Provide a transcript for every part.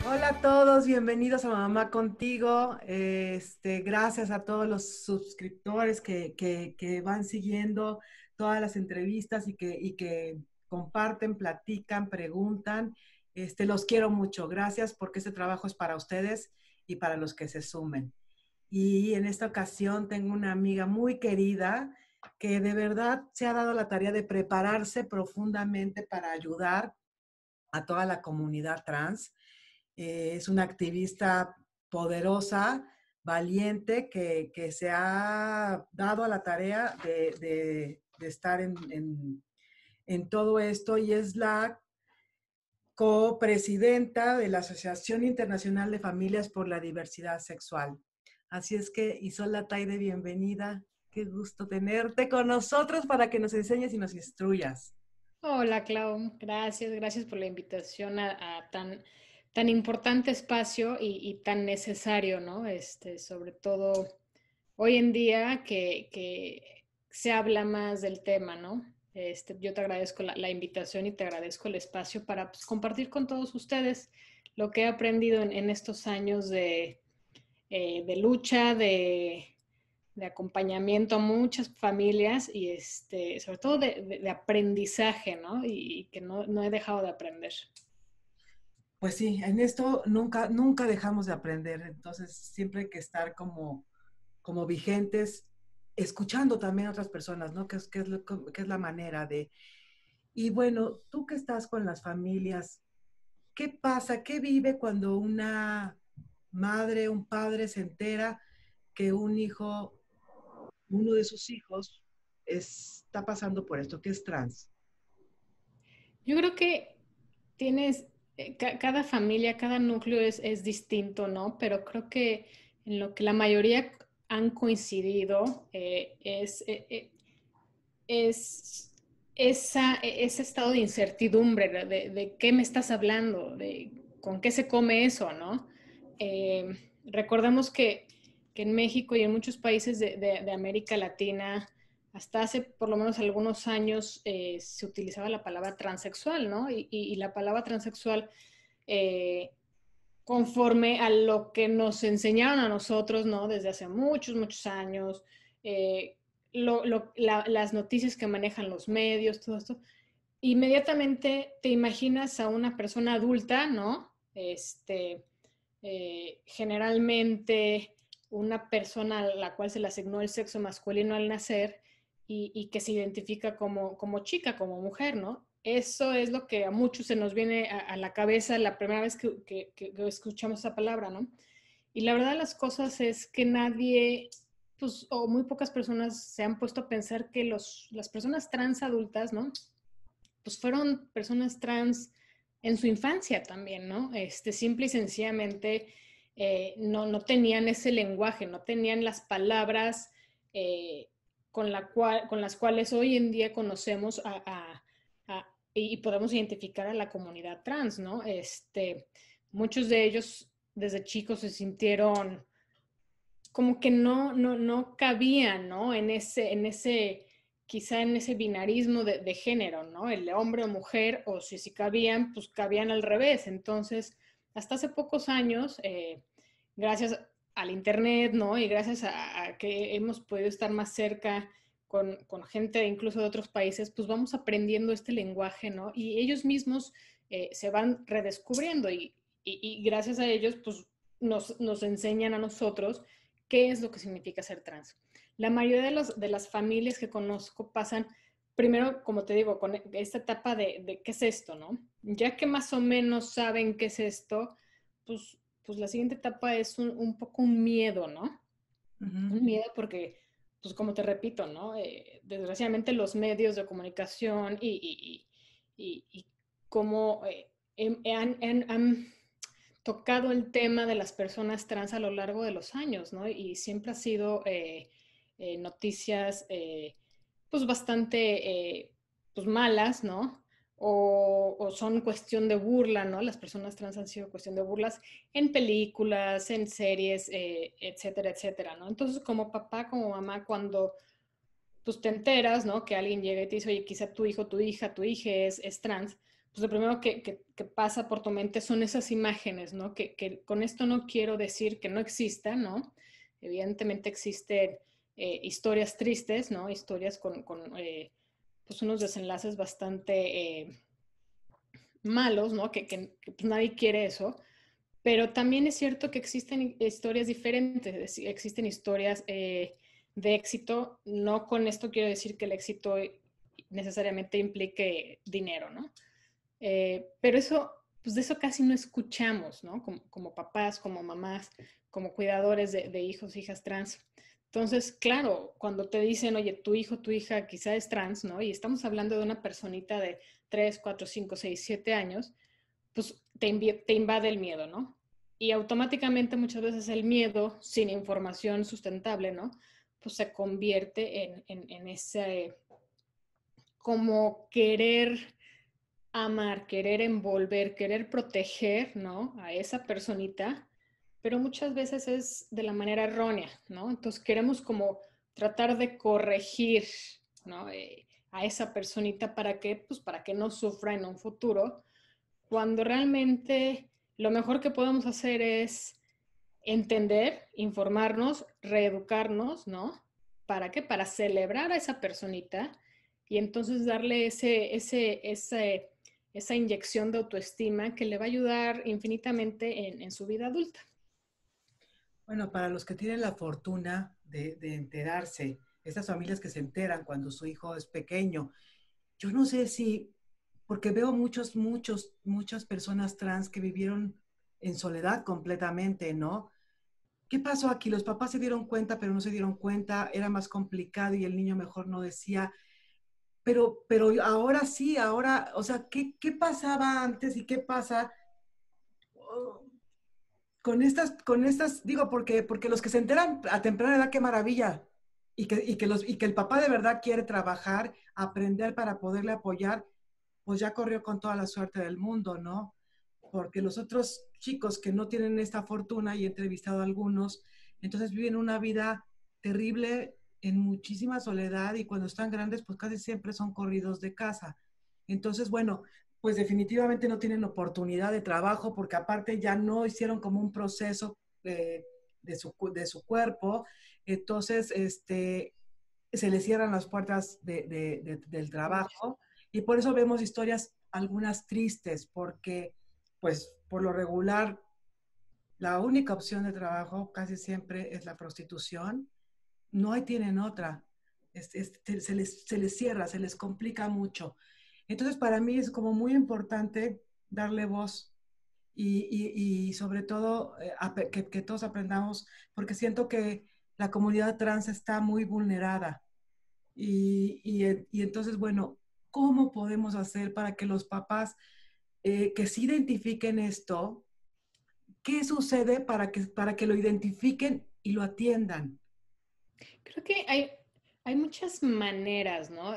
Hola a todos, bienvenidos a Mamá Contigo. Gracias a todos los suscriptores que van siguiendo todas las entrevistas y que comparten, platican, preguntan. Los quiero mucho. Gracias porque este trabajo es para ustedes y para los que se sumen. Y en esta ocasión tengo una amiga muy querida que de verdad se ha dado la tarea de prepararse profundamente para ayudar a toda la comunidad trans. Es una activista poderosa, valiente, que se ha dado a la tarea de estar en todo esto y es la copresidenta de la Asociación Internacional de Familias por la Diversidad Sexual. Así es que, Isola Taide, bienvenida. Qué gusto tenerte con nosotros para que nos enseñes y nos instruyas. Hola, Clau. Gracias por la invitación a tan importante espacio y tan necesario, ¿no? Sobre todo hoy en día que se habla más del tema, ¿no? Yo te agradezco la invitación y te agradezco el espacio para pues, compartir con todos ustedes lo que he aprendido en estos años de lucha, de acompañamiento a muchas familias y sobre todo de aprendizaje, ¿no? Y que no he dejado de aprender. Pues sí, en esto nunca dejamos de aprender, entonces siempre hay que estar como vigentes, escuchando también a otras personas, ¿no? Que es la manera de... Y bueno, tú que estás con las familias, ¿qué pasa? ¿Qué vive cuando una madre, un padre se entera que un hijo, uno de sus hijos, está pasando por esto, que es trans? Yo creo que tienes, cada familia, cada núcleo es distinto, ¿no? Pero creo que en lo que la mayoría han coincidido es ese estado de incertidumbre, de qué me estás hablando, de con qué se come eso, ¿no? Recordemos que en México y en muchos países de América Latina, hasta hace por lo menos algunos años se utilizaba la palabra transexual, ¿no? Y la palabra transexual, eh, conforme a lo que nos enseñaron a nosotros, ¿no? Desde hace muchos años, eh, las noticias que manejan los medios, todo esto, inmediatamente te imaginas a una persona adulta, ¿no? Generalmente una persona a la cual se le asignó el sexo masculino al nacer y que se identifica como chica, como mujer, ¿no? Eso es lo que a muchos se nos viene a la cabeza la primera vez que escuchamos esa palabra, ¿no? Y la verdad de las cosas es que nadie, pues, o muy pocas personas se han puesto a pensar que las personas trans adultas, ¿no? Pues fueron personas trans en su infancia también, ¿no? Simple y sencillamente no tenían ese lenguaje, no tenían las palabras eh, con las cuales hoy en día conocemos y podemos identificar a la comunidad trans, ¿no? Muchos de ellos desde chicos se sintieron como que no cabían, ¿no? Quizá en ese binarismo de género, ¿no? El hombre o mujer, o si cabían, pues cabían al revés. Entonces, hasta hace pocos años, gracias al Internet, ¿no? Y gracias a que hemos podido estar más cerca con gente incluso de otros países, pues vamos aprendiendo este lenguaje, ¿no? Y ellos mismos se van redescubriendo y gracias a ellos, pues nos enseñan a nosotros qué es lo que significa ser trans. La mayoría de las familias que conozco pasan, primero, como te digo, con esta etapa de qué es esto, ¿no? Ya que más o menos saben qué es esto, pues la siguiente etapa es un poco un miedo, ¿no? Ujú. Un miedo porque, pues como te repito, ¿no? Desgraciadamente los medios de comunicación y cómo han tocado el tema de las personas trans a lo largo de los años, ¿no? Y siempre ha sido noticias pues bastante pues malas, ¿no? O son cuestión de burla, ¿no? Las personas trans han sido cuestión de burlas en películas, en series, etcétera, etcétera, ¿no? Entonces, como papá, como mamá, cuando pues te enteras, ¿no? Que alguien llega y te dice, oye, quizá tu hijo, tu hija es trans, pues lo primero que pasa por tu mente son esas imágenes, ¿no? Que con esto no quiero decir que no exista, ¿no? Evidentemente existen historias tristes, ¿no? Historias con pues unos desenlaces bastante malos, ¿no? Que pues nadie quiere eso. Pero también es cierto que existen historias diferentes, existen historias de éxito. No con esto quiero decir que el éxito necesariamente implique dinero, ¿no? Pero eso, pues de eso casi no escuchamos, ¿no? Como papás, como mamás, como cuidadores de hijos, hijas trans. Entonces, claro, cuando te dicen, oye, tu hijo, tu hija quizá es trans, ¿no? Y estamos hablando de una personita de 3, 4, 5, 6, 7 años, pues te invade el miedo, ¿no? Y automáticamente muchas veces el miedo, sin información sustentable, ¿no? Pues se convierte en ese como querer amar, querer envolver, querer proteger, ¿no? A esa personita, pero muchas veces es de la manera errónea, ¿no? Entonces queremos como tratar de corregir, ¿no? A esa personita para que, pues para que no sufra en un futuro, cuando realmente lo mejor que podemos hacer es entender, informarnos, reeducarnos, ¿no? ¿Para qué? Para celebrar a esa personita y entonces darle esa inyección de autoestima que le va a ayudar infinitamente en su vida adulta. Bueno, para los que tienen la fortuna de enterarse, estas familias que se enteran cuando su hijo es pequeño, yo no sé si, porque veo muchas personas trans que vivieron en soledad completamente, ¿no? ¿Qué pasó aquí? Los papás se dieron cuenta, pero no se dieron cuenta, era más complicado y el niño mejor no decía, pero ahora sí, ahora, o sea, ¿qué pasaba antes y qué pasa oh, digo, porque los que se enteran a temprana edad, qué maravilla, y que el papá de verdad quiere trabajar, aprender para poderle apoyar, pues ya corrió con toda la suerte del mundo, ¿no? Porque los otros chicos que no tienen esta fortuna, y he entrevistado a algunos, entonces viven una vida terrible en muchísima soledad y cuando están grandes, pues casi siempre son corridos de casa. Entonces, bueno, pues definitivamente no tienen oportunidad de trabajo porque aparte ya no hicieron como un proceso de su cuerpo, entonces se les cierran las puertas del trabajo y por eso vemos historias algunas tristes porque pues por lo regular la única opción de trabajo casi siempre es la prostitución, no hay tienen otra, se les cierra, se les complica mucho. Entonces, para mí es como muy importante darle voz y sobre todo que todos aprendamos, porque siento que la comunidad trans está muy vulnerada. Y entonces, bueno, ¿cómo podemos hacer para que los papás que sí identifiquen esto, qué sucede para que lo identifiquen y lo atiendan? Creo que hay muchas maneras, ¿no?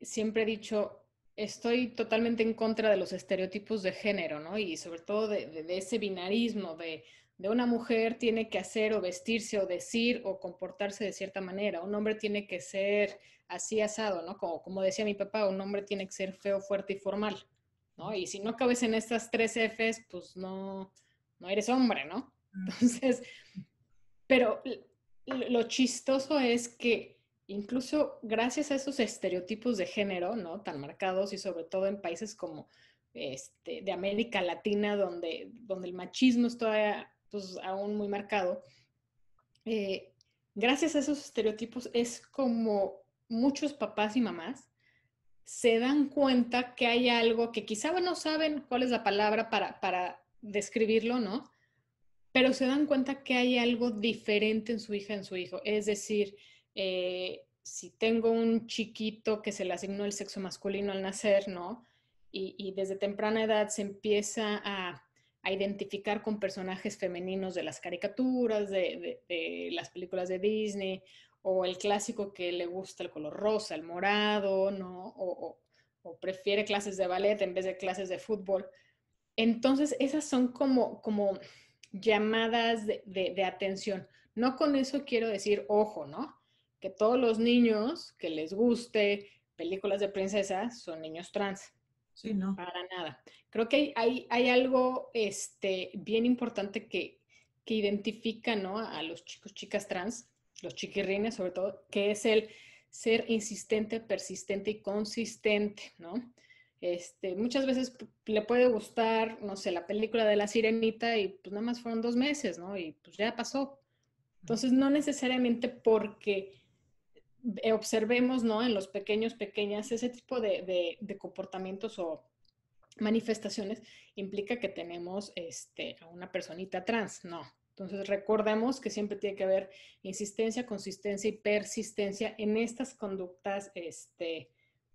Siempre he dicho, estoy totalmente en contra de los estereotipos de género, ¿no? Y sobre todo de ese binarismo de una mujer tiene que hacer o vestirse o decir o comportarse de cierta manera. Un hombre tiene que ser así asado, ¿no? Como decía mi papá, un hombre tiene que ser feo, fuerte y formal, ¿no? Y si no cabes en estas tres Fs, pues no eres hombre, ¿no? Entonces, pero lo chistoso es que incluso gracias a esos estereotipos de género, ¿no? Tan marcados y sobre todo en países como de América Latina, donde el machismo es todavía pues, aún muy marcado, eh, gracias a esos estereotipos es como muchos papás y mamás se dan cuenta que hay algo que quizá no saben cuál es la palabra para describirlo, ¿no? Pero se dan cuenta que hay algo diferente en su hija, en su hijo. Es decir, si tengo un chiquito que se le asignó el sexo masculino al nacer, ¿no? Y desde temprana edad se empieza a identificar con personajes femeninos de las caricaturas, de las películas de Disney, o el clásico que le gusta el color rosa, el morado, ¿no? O prefiere clases de ballet en vez de clases de fútbol. Entonces, esas son como llamadas de atención. No con eso quiero decir ojo, ¿no? que todos los niños que les guste películas de princesas son niños trans. Sí, no. Para nada. Creo que hay algo bien importante que identifica, ¿no? A los chicos, chicas trans, los chiquirrines sobre todo, que es el ser insistente, persistente y consistente, ¿no? Muchas veces le puede gustar, no sé, la película de La Sirenita y pues nada más fueron 2 meses, ¿no? Y pues ya pasó. Entonces, no necesariamente porque observemos, ¿no? En los pequeños, pequeñas, ese tipo de comportamientos o manifestaciones implica que tenemos a una personita trans, no. Entonces recordemos que siempre tiene que haber insistencia, consistencia y persistencia en estas conductas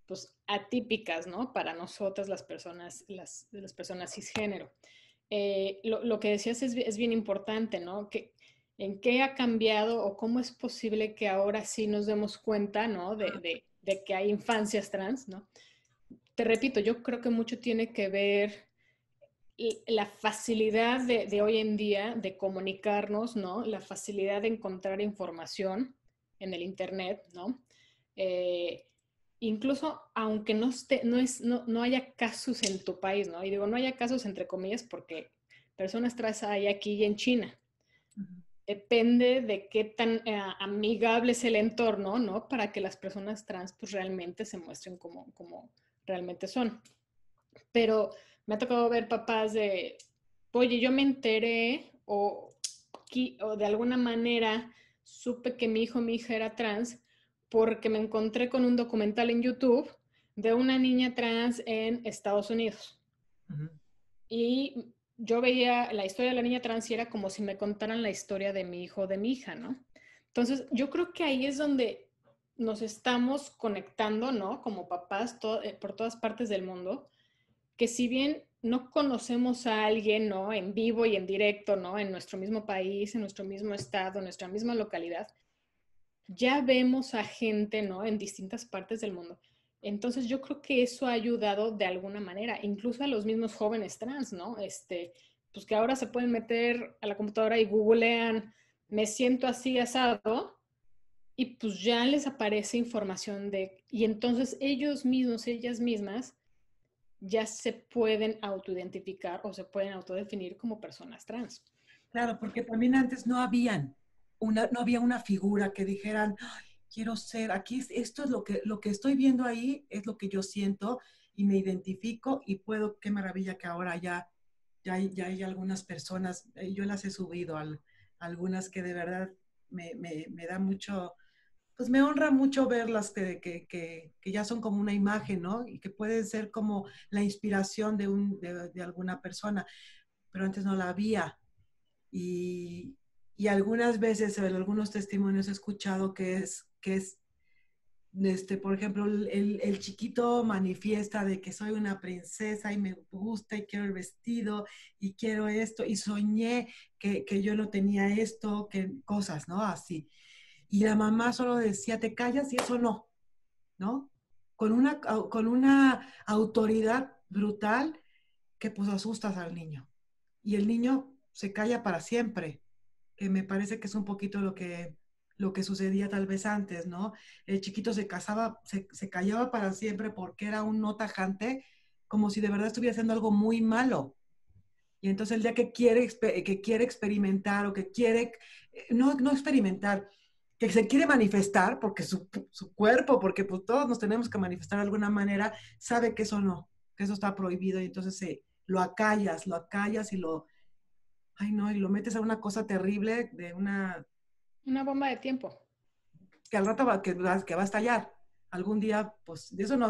pues, atípicas, ¿no? Para nosotras las personas cisgénero. Lo que decías es bien importante, ¿no? ¿En qué ha cambiado o cómo es posible que ahora sí nos demos cuenta, ¿no? De que hay infancias trans, ¿no? Te repito, yo creo que mucho tiene que ver la facilidad de hoy en día de comunicarnos, ¿no? La facilidad de encontrar información en el Internet, ¿no? Eh, incluso aunque no haya casos en tu país, ¿no? Y digo, no haya casos entre comillas porque personas trans hay aquí y en China. Depende de qué tan amigable es el entorno, ¿no? Para que las personas trans pues realmente se muestren como realmente son. Pero me ha tocado ver papás de, oye, yo me enteré o de alguna manera supe que mi hijo o mi hija era trans porque me encontré con un documental en YouTube de una niña trans en Estados Unidos. Uh-huh. Y yo veía la historia de la niña trans y era como si me contaran la historia de mi hijo o de mi hija, ¿no? Entonces, yo creo que ahí es donde nos estamos conectando, ¿no? Como papás por todas partes del mundo, que si bien no conocemos a alguien, ¿no? En vivo y en directo, ¿no? En nuestro mismo país, en nuestro mismo estado, en nuestra misma localidad, ya vemos a gente, ¿no? En distintas partes del mundo. Entonces yo creo que eso ha ayudado de alguna manera, incluso a los mismos jóvenes trans, ¿no? Pues que ahora se pueden meter a la computadora y googlean, me siento así asado, y pues ya les aparece información y entonces ellos mismos, ellas mismas, ya se pueden autoidentificar o se pueden autodefinir como personas trans. Claro, porque también antes no había una figura que dijeran, "Ay, quiero ser, esto es lo que estoy viendo ahí, es lo que yo siento y me identifico y puedo, qué maravilla que ahora ya hay algunas personas, yo las he subido, algunas que de verdad me da mucho, pues me honra mucho verlas que ya son como una imagen, ¿no? Y que pueden ser como la inspiración de alguna persona, pero antes no la había. Y, y algunas veces, en algunos testimonios he escuchado por ejemplo, el chiquito manifiesta de que soy una princesa y me gusta y quiero el vestido y quiero esto y soñé que yo no tenía esto, que cosas, ¿no? Así. Y la mamá solo decía, te callas y eso no, ¿no? Con una autoridad brutal que pues asustas al niño. Y el niño se calla para siempre, que me parece que es un poquito lo que sucedía tal vez antes, ¿no? El chiquito se callaba para siempre porque era un no tajante, como si de verdad estuviera haciendo algo muy malo. Y entonces el día que quiere experimentar o que quiere, no experimentar, que se quiere manifestar, porque su cuerpo, porque pues todos nos tenemos que manifestar de alguna manera, sabe que eso no, que eso está prohibido y entonces lo acallas ay no, y lo metes a una cosa terrible Una bomba de tiempo. que al rato que va a estallar. Algún día, pues de eso no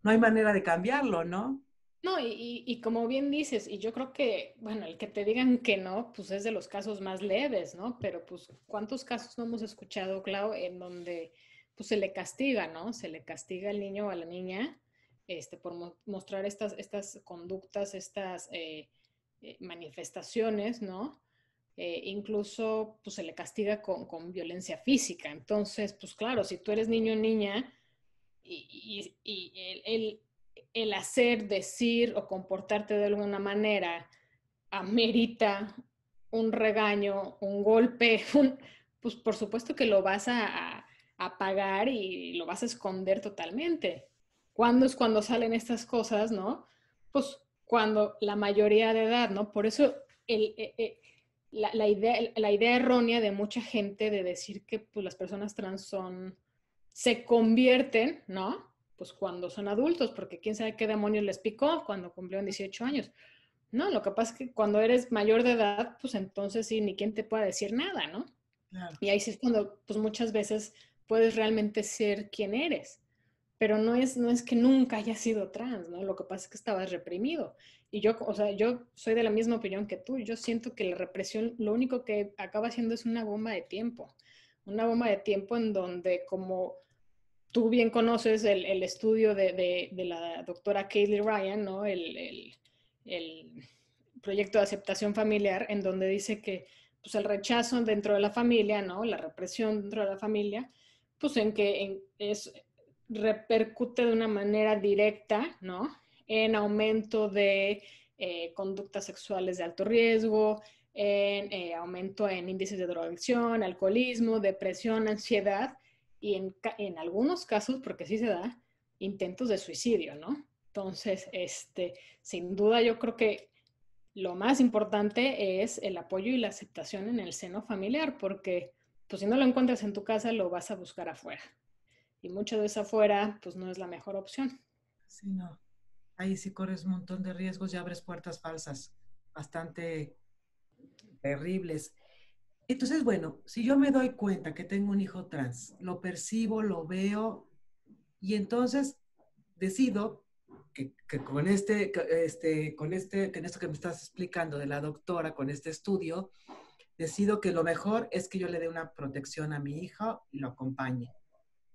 hay manera de cambiarlo, ¿no? No, y como bien dices, y yo creo que, bueno, el que te digan que no, pues es de los casos más leves, ¿no? Pero pues, ¿cuántos casos no hemos escuchado, Clau, en donde pues se le castiga, ¿no? Se le castiga al niño o a la niña, por mostrar estas conductas, estas manifestaciones, ¿no? Incluso pues se le castiga con violencia física. Entonces, pues claro, si tú eres niño o niña y el hacer, decir o comportarte de alguna manera amerita un regaño, un golpe, pues por supuesto que lo vas apagar y lo vas a esconder totalmente. ¿Cuándo es cuando salen estas cosas, no? Pues cuando la mayoría de edad, ¿no? Por eso la idea errónea de mucha gente de decir que pues, las personas trans se convierten, ¿no? Pues cuando son adultos, porque quién sabe qué demonios les picó cuando cumplieron 18 años. No, lo que pasa es que cuando eres mayor de edad, pues entonces sí, ni quien te pueda decir nada, ¿no? Claro. Y ahí sí es cuando, pues muchas veces puedes realmente ser quien eres, pero no es que nunca hayas sido trans, ¿no? Lo que pasa es que estabas reprimido. Y yo, o sea, yo soy de la misma opinión que tú. Yo siento que la represión lo único que acaba haciendo es una bomba de tiempo en donde como tú bien conoces el estudio de la doctora Kaylee Ryan, ¿no? El proyecto de aceptación familiar, en donde dice que pues, el rechazo dentro de la familia, ¿no? La represión dentro de la familia, pues repercute de una manera directa, ¿no? En aumento de conductas sexuales de alto riesgo, en aumento en índices de drogadicción, alcoholismo, depresión, ansiedad y en algunos casos, porque sí se da, intentos de suicidio, ¿no? Entonces, sin duda yo creo que lo más importante es el apoyo y la aceptación en el seno familiar, porque pues si no lo encuentras en tu casa, lo vas a buscar afuera. Y muchas veces afuera, pues no es la mejor opción. Sí, no. Ahí sí corres un montón de riesgos y abres puertas falsas, bastante terribles. Entonces, bueno, si yo me doy cuenta que tengo un hijo trans, lo percibo, lo veo, y entonces decido que con que en esto que me estás explicando de la doctora, con este estudio, decido que lo mejor es que yo le dé una protección a mi hijo y lo acompañe.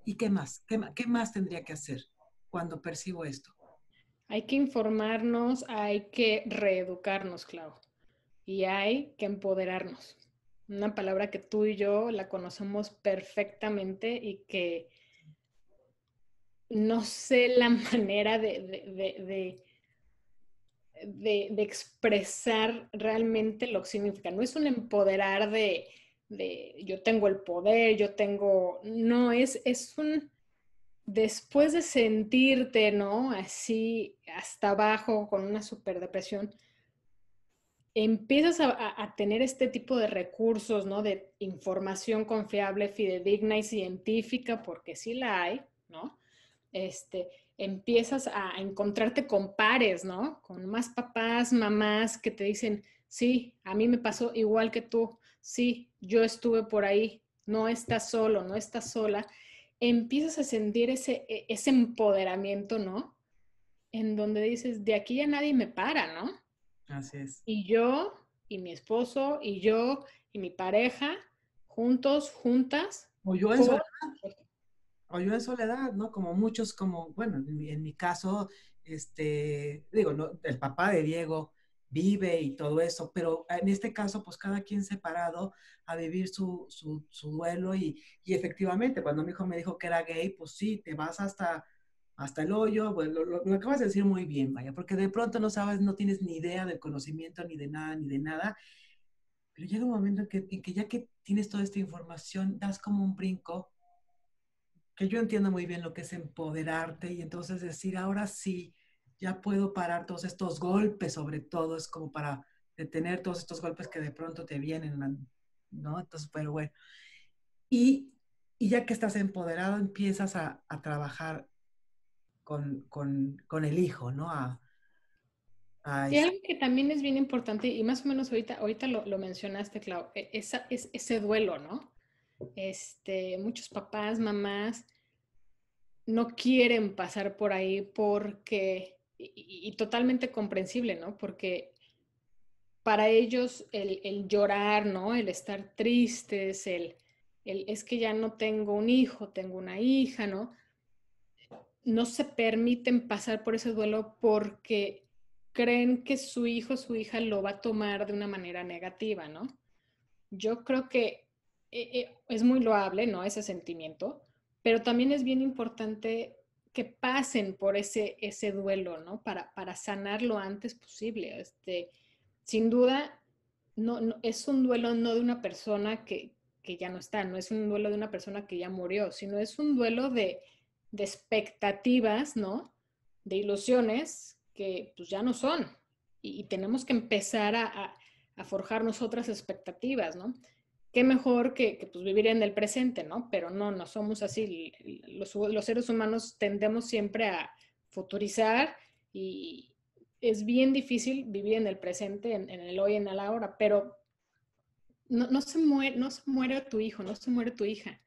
¿Y qué más? ¿Qué más tendría que hacer cuando percibo esto? Hay que informarnos, hay que reeducarnos, Clau, y hay que empoderarnos. Una palabra que tú y yo la conocemos perfectamente y que no sé la manera de expresar realmente lo que significa. No es un empoderar de yo tengo el poder, yo tengo, no, es un, después de sentirte, ¿no? Así hasta abajo con una super depresión, empiezas a tener este tipo de recursos, ¿no? De información confiable, fidedigna y científica, porque sí la hay, ¿no? este, Empiezas a encontrarte con pares, ¿no? Con más papás, mamás que te dicen, sí, a mí me pasó igual que tú, sí, yo estuve por ahí, no estás solo, no estás sola. Empiezas a sentir ese empoderamiento, ¿no? En donde dices, de aquí ya nadie me para, ¿no? Así es. Y yo, y mi esposo, y yo, y mi pareja, juntos, juntas, O yo en por... soledad, o yo en soledad, ¿no? Como muchos, como, bueno, en mi caso, digo, no, el papá de Diego vive y todo eso, pero en este caso, pues cada quien separado a vivir su duelo y efectivamente, cuando mi hijo me dijo que era gay, pues sí, te vas hasta el hoyo, bueno, lo acabas de decir muy bien, vaya, porque de pronto no sabes, no tienes ni idea del conocimiento ni de nada, pero llega un momento en que ya que tienes toda esta información, das como un brinco que yo entiendo muy bien lo que es empoderarte y entonces decir, ahora sí, ya puedo parar todos estos golpes, sobre todo, es como para detener todos estos golpes que de pronto te vienen, ¿no? Entonces, pero bueno, y, y ya que estás empoderado, empiezas a trabajar con el hijo, ¿no? A Y algo que también es bien importante, y más o menos ahorita lo mencionaste, Clau, es ese duelo, ¿no? Muchos papás, mamás no quieren pasar por ahí porque, y totalmente comprensible, ¿no? Porque para ellos el llorar, ¿no? El estar tristes, es que ya no tengo un hijo, tengo una hija, ¿no? No se permiten pasar por ese duelo porque creen que su hijo o su hija lo va a tomar de una manera negativa, ¿no? Yo creo que es muy loable, ¿no? Ese sentimiento, pero también es bien importante que pasen por ese duelo, ¿no? Para sanar lo antes posible. Sin duda, no, es un duelo no de una persona que ya no está, no es un duelo de una persona que ya murió, sino es un duelo de expectativas, ¿no? De ilusiones que pues ya no son. Y tenemos que empezar a forjarnos otras expectativas, ¿no? Qué mejor que pues vivir en el presente, ¿no? Pero no somos así. Los seres humanos tendemos siempre a futurizar y es bien difícil vivir en el presente, en el hoy, en el ahora, pero no se muere tu hijo, no se muere tu hija.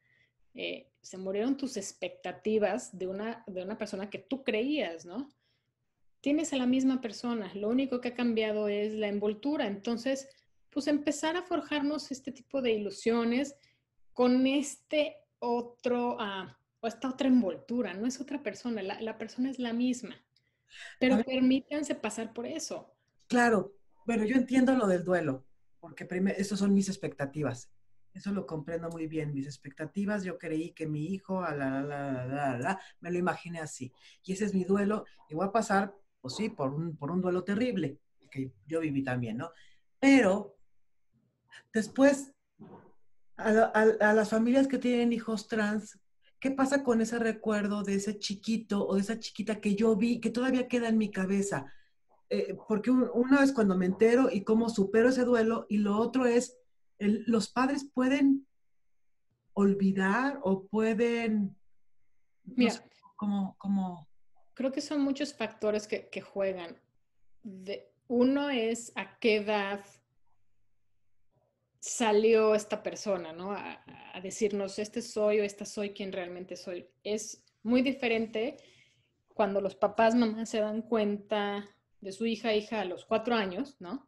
Se murieron tus expectativas de una persona que tú creías, ¿no? Tienes a la misma persona, lo único que ha cambiado es la envoltura. Entonces, pues empezar a forjarnos este tipo de ilusiones con este otro, o esta otra envoltura, no es otra persona, la persona es la misma, A pero ver, permítanse pasar por eso. claro, pero yo entiendo lo del duelo, porque primero, esas son mis expectativas. Eso lo comprendo muy bien. Mis expectativas, yo creí que mi hijo, me lo imaginé así. Y ese es mi duelo, y voy a pasar, pues sí, por un duelo terrible, que yo viví también, ¿no? Pero después, a las familias que tienen hijos trans, ¿qué pasa con ese recuerdo de ese chiquito o de esa chiquita que yo vi, que todavía queda en mi cabeza? Porque uno es cuando me entero y cómo supero ese duelo, y lo otro es, los padres pueden olvidar o pueden, no sé, Mira, cómo. creo que son muchos factores que juegan. Uno es a qué edad salió esta persona, ¿no? A decirnos, este soy o esta soy quien realmente soy. Es muy diferente cuando los papás, mamás se dan cuenta de su hija a los 4 años, ¿no?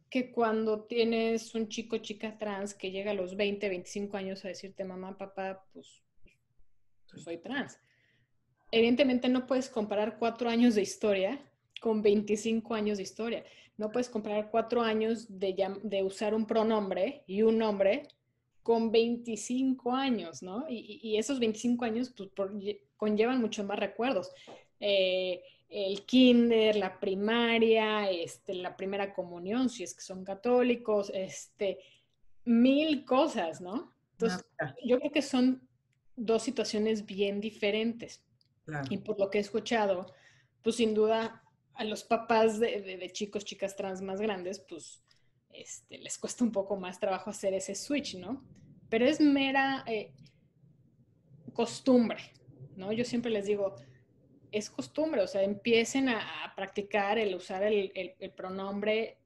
Que cuando tienes un chico, chica trans que llega a los 20, 25 años a decirte, mamá, papá, pues soy trans. Evidentemente no puedes comparar 4 años de historia con 25 años de historia. No puedes comparar 4 años de usar un pronombre y un nombre con 25 años, ¿no? Y esos 25 años pues, conllevan muchos más recuerdos. El kinder, la primaria, la primera comunión, si es que son católicos, mil cosas, ¿no? Ah, Entonces, yo creo que son dos situaciones bien diferentes. claro. Y por lo que he escuchado, pues sin duda a los papás de chicos, chicas trans más grandes, pues les cuesta un poco más trabajo hacer ese switch, ¿no? Pero es mera costumbre, ¿no? Yo siempre les digo, es costumbre, o sea, empiecen a practicar el usar el pronombre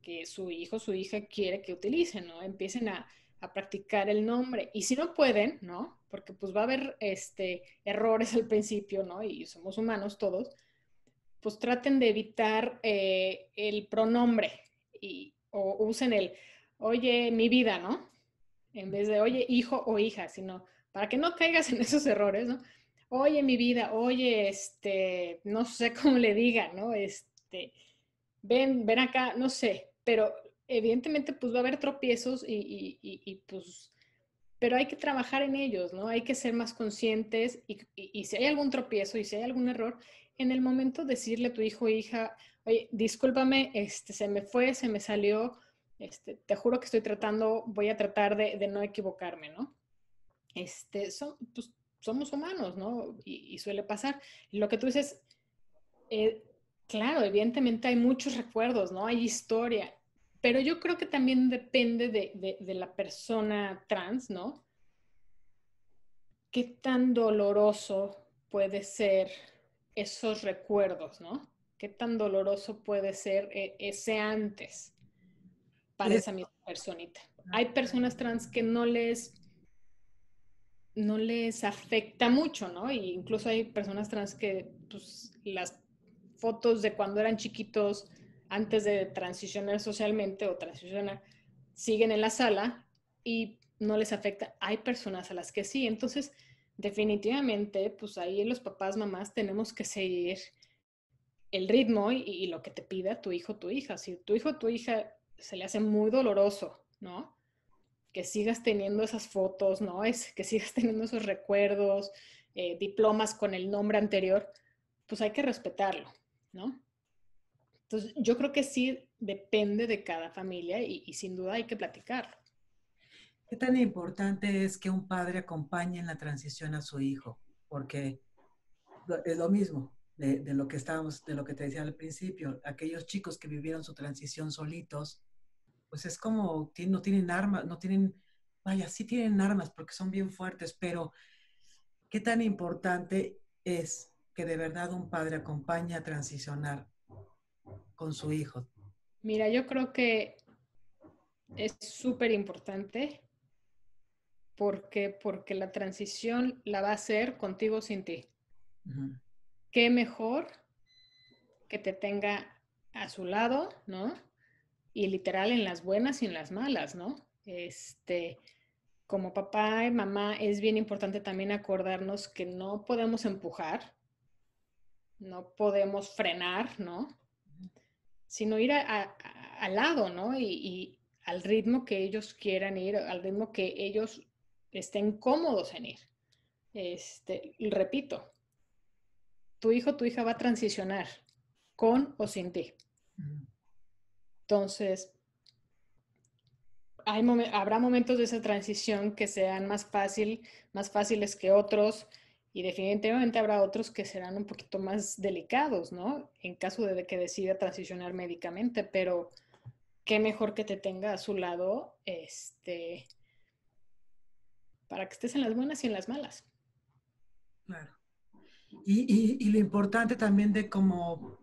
que su hijo, su hija quiere que utilicen, ¿no? Empiecen a practicar el nombre. Y si no pueden, ¿no? Porque pues va a haber errores al principio, ¿no? Y somos humanos todos, pues traten de evitar el pronombre o usen oye, mi vida, ¿no? En vez de, oye, hijo o hija, sino para que no caigas en esos errores, ¿no? Oye, mi vida, oye, no sé cómo le digan, ¿no? Ven acá, no sé, pero evidentemente pues va a haber tropiezos y, pues, pero hay que trabajar en ellos, ¿no? Hay que ser más conscientes y si hay algún tropiezo y si hay algún error, en el momento decirle a tu hijo o hija, oye, discúlpame, se me fue, se me salió, te juro que estoy tratando, voy a tratar de no equivocarme, ¿no? Pues, somos humanos, ¿no? Y suele pasar. Lo que tú dices, eh, claro, evidentemente hay muchos recuerdos, ¿no? Hay historia, pero yo creo que también depende de la persona trans, ¿no? ¿Qué tan doloroso puede ser esos recuerdos, ¿no? ¿Qué tan doloroso puede ser ese antes para Es- esa misma personita? Hay personas trans que no les afecta mucho, ¿no? Y incluso hay personas trans que pues, las fotos de cuando eran chiquitos antes de transicionar socialmente o transicionar siguen en la sala y no les afecta. Hay personas a las que sí. Entonces, definitivamente, pues ahí los papás, mamás tenemos que seguir el ritmo y lo que te pida tu hijo o tu hija. Si tu hijo o tu hija se le hace muy doloroso, ¿no? Que sigas teniendo esas fotos, ¿no? Que sigas teniendo esos recuerdos, diplomas con el nombre anterior, pues hay que respetarlo, ¿no? Entonces, yo creo que sí depende de cada familia y sin duda hay que platicarlo. ¿Qué tan importante es que un padre acompañe en la transición a su hijo? Porque es lo mismo de lo que estábamos, de lo que te decía al principio, aquellos chicos que vivieron su transición solitos, pues es como, no tienen armas, no tienen, vaya, sí tienen armas porque son bien fuertes, pero ¿qué tan importante es que de verdad un padre acompañe a transicionar con su hijo? Mira, yo creo que es súper importante porque la transición la va a hacer contigo sin ti. Ujú, Qué mejor que te tenga a su lado, ¿no? Y literal en las buenas y en las malas, ¿no? Como papá y mamá es bien importante también acordarnos que no podemos empujar, no podemos frenar, ¿no? Sino ir al lado, ¿no? Y al ritmo que ellos quieran ir, al ritmo que ellos estén cómodos en ir. Y repito, tu hijo, tu hija va a transicionar con o sin ti. ujú. Entonces, habrá momentos de esa transición que sean más fáciles que otros y definitivamente habrá otros que serán un poquito más delicados, ¿no? En caso de que decida transicionar médicamente, pero qué mejor que te tenga a su lado, para que estés en las buenas y en las malas. Claro. Y lo importante también de cómo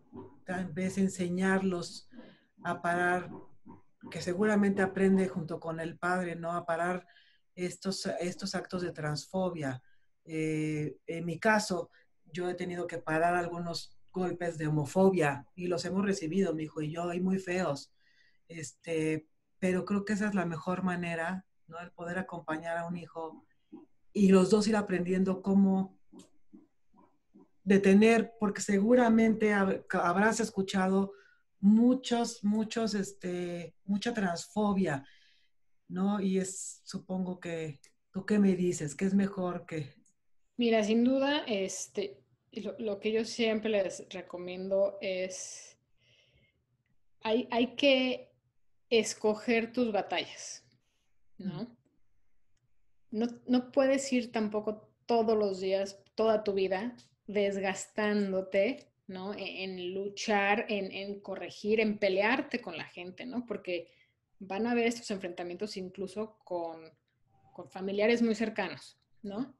tal vez enseñarlos a parar, que seguramente aprende junto con el padre, ¿no? A parar estos actos de transfobia. En mi caso, yo he tenido que parar algunos golpes de homofobia y los hemos recibido, mi hijo y yo, y muy feos. Pero creo que esa es la mejor manera, ¿no? El poder acompañar a un hijo y los dos ir aprendiendo cómo detener, porque seguramente habrás escuchado mucha transfobia, ¿no? Y supongo que, ¿tú qué me dices? ¿Qué es mejor que... Mira, sin duda, lo que yo siempre les recomiendo es, hay que escoger tus batallas, Mm, ¿no? No puedes ir tampoco todos los días, toda tu vida, desgastándote, ¿no? En luchar, en corregir, en pelearte con la gente, ¿no? Porque van a haber estos enfrentamientos incluso con familiares muy cercanos, ¿no?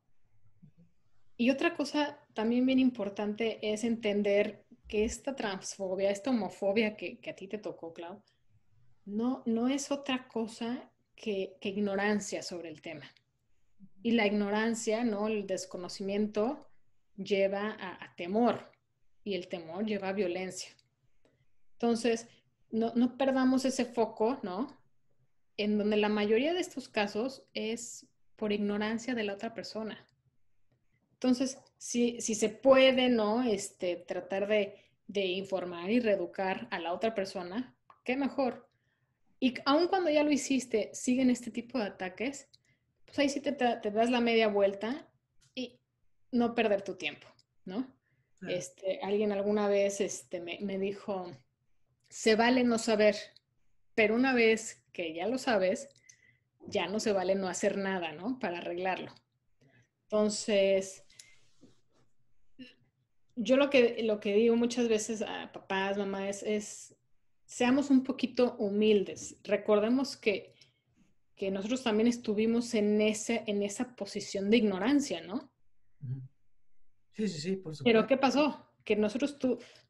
Y otra cosa también bien importante es entender que esta transfobia, esta homofobia que a ti te tocó, Clau, no es otra cosa que ignorancia sobre el tema. Y la ignorancia, ¿no? El desconocimiento lleva a temor y el temor lleva a violencia. Entonces, no perdamos ese foco, ¿no? En donde la mayoría de estos casos es por ignorancia de la otra persona. Entonces, si se puede, ¿no? Tratar de informar y reeducar a la otra persona, qué mejor. Y aun cuando ya lo hiciste, siguen este tipo de ataques, pues ahí sí te das la media vuelta y no perder tu tiempo, ¿no? claro, Alguien alguna vez me dijo, se vale no saber, pero una vez que ya lo sabes, ya no se vale no hacer nada, ¿no? Para arreglarlo. Entonces, yo lo que digo muchas veces a papás, mamás, seamos un poquito humildes. Recordemos que nosotros también estuvimos en esa posición de ignorancia, ¿no? ujú. Sí, sí, sí, por Pero supuesto. ¿qué pasó? Que nosotros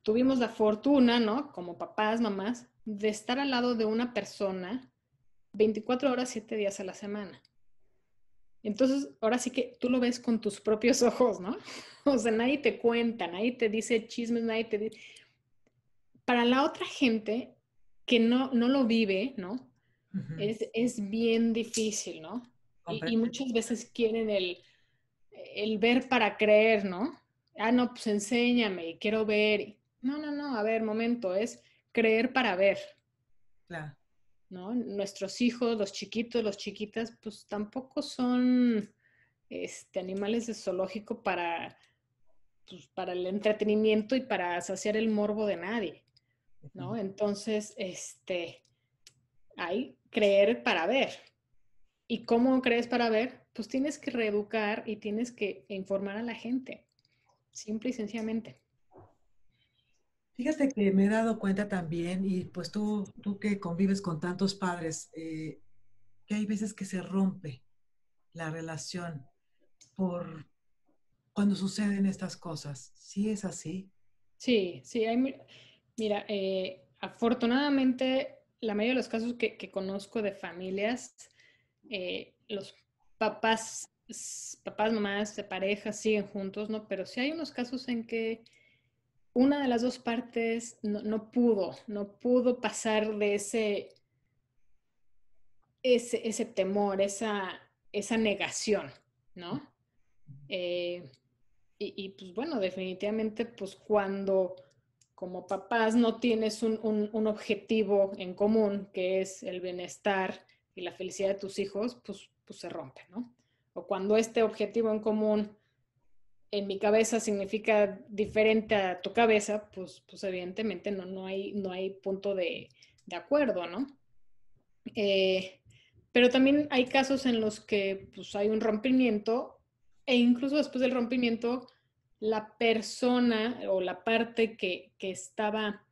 tuvimos la fortuna, ¿no? Como papás, mamás, de estar al lado de una persona 24 horas, 7 días a la semana. Entonces, ahora sí que tú lo ves con tus propios ojos, ¿no? O sea, nadie te cuenta, nadie te dice chismes, nadie te dice... Para la otra gente que no lo vive, ¿no? Ujú. Es bien difícil, ¿no? Y Comprende. muchas veces quieren el ver para creer, ¿no? Ah, no, pues enséñame, quiero ver. No, a ver, momento, es creer para ver, Claro. ¿no? Nuestros hijos, los chiquitos, los chiquitas, pues tampoco son animales de zoológico pues, para el entretenimiento y para saciar el morbo de nadie, ¿no? Entonces, hay creer para ver. ¿Y cómo crees para ver? Pues tienes que reeducar y tienes que informar a la gente, simple y sencillamente. Fíjate que me he dado cuenta también, y pues tú que convives con tantos padres, que hay veces que se rompe la relación por cuando suceden estas cosas. ¿Sí es así? Sí, sí, mira, afortunadamente la mayoría de los casos que conozco de familias, los papás, mamás de pareja siguen juntos, ¿no? Pero sí hay unos casos en que una de las dos partes no pudo pasar de ese temor, esa negación, ¿no? Eh, pues bueno, definitivamente, pues cuando como papás no tienes un objetivo en común, que es el bienestar y la felicidad de tus hijos, pues se rompe, ¿no? O cuando este objetivo en común en mi cabeza significa diferente a tu cabeza, pues evidentemente no hay punto de acuerdo, ¿no? Eh, pero también hay casos en los que pues, hay un rompimiento e incluso después del rompimiento, la persona o la parte que estaba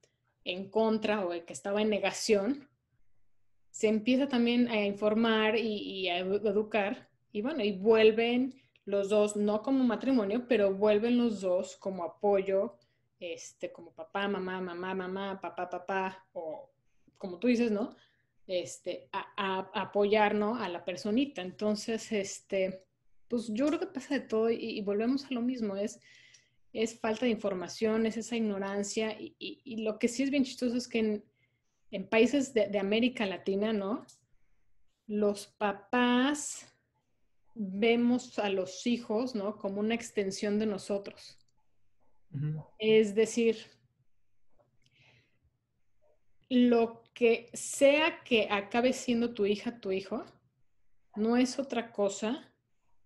en contra o que estaba en negación, se empieza también a informar y a educar y bueno, y vuelven los dos, no como matrimonio, pero vuelven los dos como apoyo, como papá, mamá, mamá, mamá, papá, papá, o como tú dices, ¿no? A apoyar, ¿no? A la personita. Entonces, pues yo creo que pasa de todo y volvemos a lo mismo, es falta de información, es esa ignorancia y lo que sí es bien chistoso es que en países de América Latina, ¿no? Los papás vemos a los hijos, ¿no? Como una extensión de nosotros. Ujú. Es decir, lo que sea que acabe siendo tu hija, tu hijo, no es otra cosa